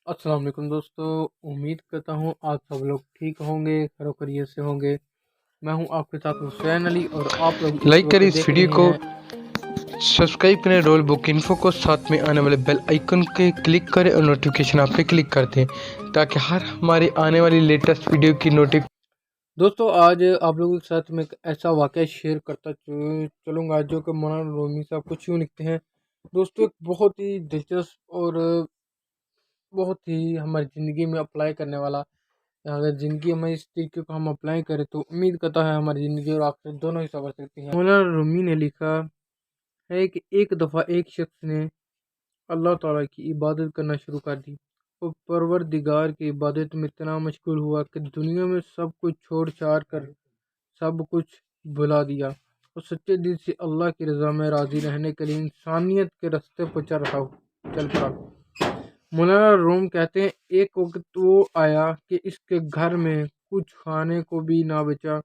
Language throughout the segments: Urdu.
السلام علیکم دوستو، امید کرتا ہوں آپ سب لوگ ٹھیک ہوں گے، خیر و خیریت سے ہوں گے۔ میں ہوں آپ کے ساتھ حسین علی اور آپ لوگ اس لائک کریں وقت اس دیکھ ویڈیو رہے کو، ہیں۔ سبسکرائب کریں رول بک انفو کو، ساتھ میں آنے والے بیل آئیکن کے کلک کریں اور نوٹیفیکیشن آپ پہ کلک کر دیں تاکہ ہر ہمارے آنے والی لیٹسٹ ویڈیو کی دوستو آج آپ لوگوں کے ساتھ میں ایک ایسا واقعہ شیئر کرتا چلوں گا جو کہ مولانا رومی صاحب کچھ یوں لکھتے ہیں۔ دوستو ایک بہت ہی دلچسپ اور بہت ہی ہماری زندگی میں اپلائی کرنے والا، اگر زندگی میں اس طریقے کو ہم اپلائی کریں تو امید کرتا ہے ہماری زندگی اور آخرت دونوں ہی سنور سکتی ہیں۔ مولانا رومی نے لکھا ہے کہ ایک دفعہ ایک شخص نے اللہ تعالیٰ کی عبادت کرنا شروع کر دی۔ وہ پروردگار کی عبادت میں اتنا مشغول ہوا کہ دنیا میں سب کچھ چھوڑ چھاڑ کر سب کچھ بھلا دیا اور سچے دل سے اللہ کی رضا میں راضی رہنے کے لیے انسانیت کے راستے پر چل پڑا۔ مولانا روم کہتے ہیں ایک وقت وہ آیا کہ اس کے گھر میں کچھ کھانے کو بھی نہ بچا۔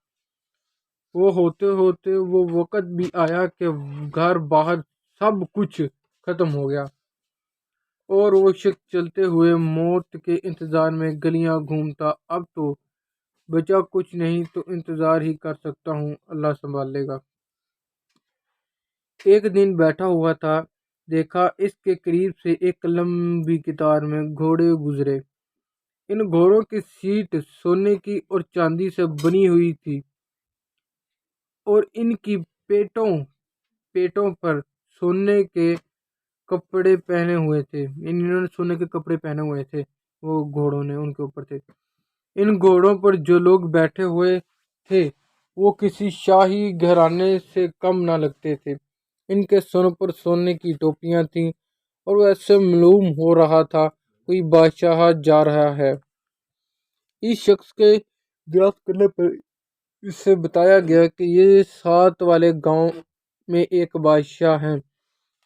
وہ ہوتے ہوتے وہ وقت بھی آیا کہ گھر باہر سب کچھ ختم ہو گیا اور وہ شخص چلتے ہوئے موت کے انتظار میں گلیاں گھومتا۔ اب تو بچا کچھ نہیں تو انتظار ہی کر سکتا ہوں، اللہ سنبھال لے گا۔ ایک دن بیٹھا ہوا تھا، دیکھا اس کے قریب سے ایک لمبی قطار میں گھوڑے گزرے۔ ان گھوڑوں کی سیٹ سونے کی اور چاندی سے بنی ہوئی تھی اور ان کی پیٹوں پر سونے کے کپڑے پہنے ہوئے تھے، انہوں نے سونے کے کپڑے پہنے ہوئے تھے، وہ گھوڑوں نے ان کے اوپر تھے۔ ان گھوڑوں پر جو لوگ بیٹھے ہوئے تھے وہ کسی شاہی گھرانے سے کم نہ لگتے تھے۔ ان کے سروں پر سونے کی ٹوپیاں تھیں اور وہ ایسے معلوم ہو رہا تھا کوئی بادشاہ جا رہا ہے۔ اس شخص کے دریافت کرنے پر اس سے بتایا گیا کہ یہ ساتھ والے گاؤں میں ایک بادشاہ ہیں،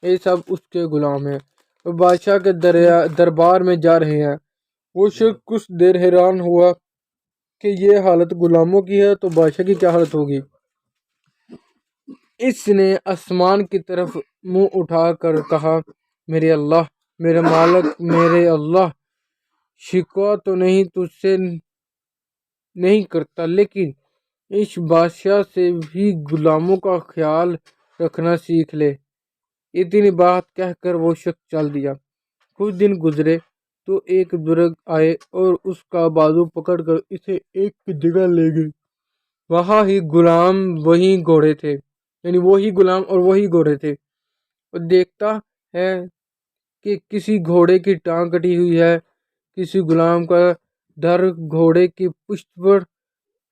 یہ سب اس کے غلام ہیں اور بادشاہ کے دربار میں جا رہے ہیں۔ وہ شخص کچھ دیر حیران ہوا کہ یہ حالت غلاموں کی ہے تو بادشاہ کی کیا حالت ہوگی۔ اس نے آسمان کی طرف منہ اٹھا کر کہا، میرے اللہ، میرے مالک، میرے اللہ، شکوہ تو نہیں تجھ سے نہیں کرتا، لیکن اس بادشاہ سے بھی غلاموں کا خیال رکھنا سیکھ لے۔ اتنی بات کہہ کر وہ شخص چل دیا۔ کچھ دن گزرے تو ایک بزرگ آئے اور اس کا بازو پکڑ کر اسے ایک جگہ لے گئے۔ وہاں ہی غلام وہی گھوڑے تھے، یعنی وہی غلام اور وہی گھوڑے تھے۔ اور دیکھتا ہے کہ کسی گھوڑے کی ٹانگ کٹی ہوئی ہے، کسی غلام کا در گھوڑے کی پشت پر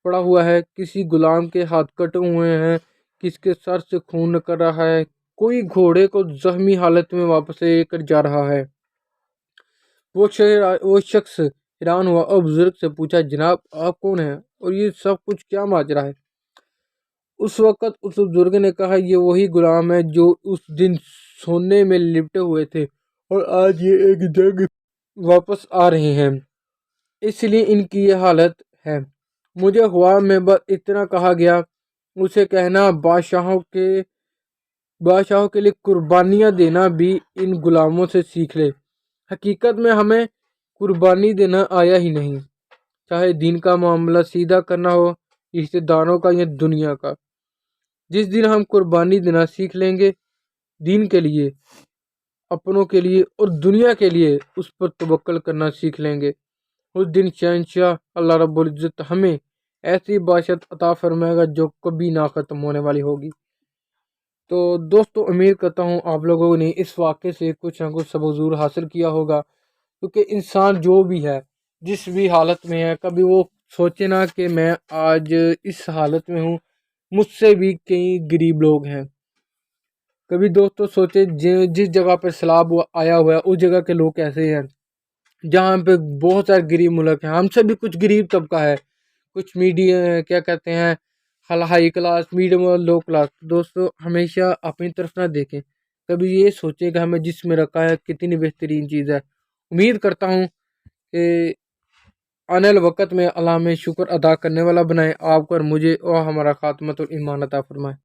پڑا ہوا ہے، کسی غلام کے ہاتھ کٹے ہوئے ہیں، کس کے سر سے خون نکل رہا ہے، کوئی گھوڑے کو زخمی حالت میں واپس لے کر جا رہا ہے۔ وہ شخص حیران ہوا اور بزرگ سے پوچھا، جناب آپ کون ہیں اور یہ سب کچھ کیا ماجرا ہے؟ اس وقت اس بزرگ نے کہا، یہ وہی غلام ہے جو اس دن سونے میں لپٹے ہوئے تھے اور آج یہ ایک جنگ واپس آ رہے ہیں، اس لیے ان کی یہ حالت ہے۔ مجھے ہوا میں بس اتنا کہا گیا، اسے کہنا بادشاہوں کے لیے قربانیاں دینا بھی ان غلاموں سے سیکھ لے۔ حقیقت میں ہمیں قربانی دینا آیا ہی نہیں، چاہے دین کا معاملہ سیدھا کرنا ہو، رشتہ داروں کا یا دنیا کا۔ جس دن ہم قربانی دینا سیکھ لیں گے، دین کے لیے، اپنوں کے لیے اور دنیا کے لیے، اس پر توکل کرنا سیکھ لیں گے، اس دن شہنشاہ اللہ رب العزت ہمیں ایسی بادشاہت عطا فرمائے گا جو کبھی نہ ختم ہونے والی ہوگی۔ تو دوستو امید کرتا ہوں آپ لوگوں نے اس واقعے سے کچھ نہ کچھ سبق ضرور حاصل کیا ہوگا، کیونکہ انسان جو بھی ہے، جس بھی حالت میں ہے، کبھی وہ سوچے نہ کہ میں آج اس حالت میں ہوں، مجھ سے بھی کئی غریب لوگ ہیں۔ کبھی دوستو سوچے جس جگہ پہ سیلاب آیا ہوا ہے اس جگہ کے لوگ کیسے ہیں، جہاں پہ بہت سارے غریب ملک ہیں، ہم سے بھی کچھ غریب طبقہ ہے، کچھ کیا کہتے ہیں ہائی کلاس، میڈیم اور لو کلاس۔ دوستو ہمیشہ اپنی طرف نہ دیکھیں، کبھی یہ سوچیں کہ ہمیں جس میں رکھا ہے کتنی بہترین چیز ہے۔ امید کرتا ہوں کہ آنے والے وقت میں اللہ میں شکر ادا کرنے والا بنائے آپ کو اور مجھے، اور ہمارا خاتمہ الایمان عطا فرمائے۔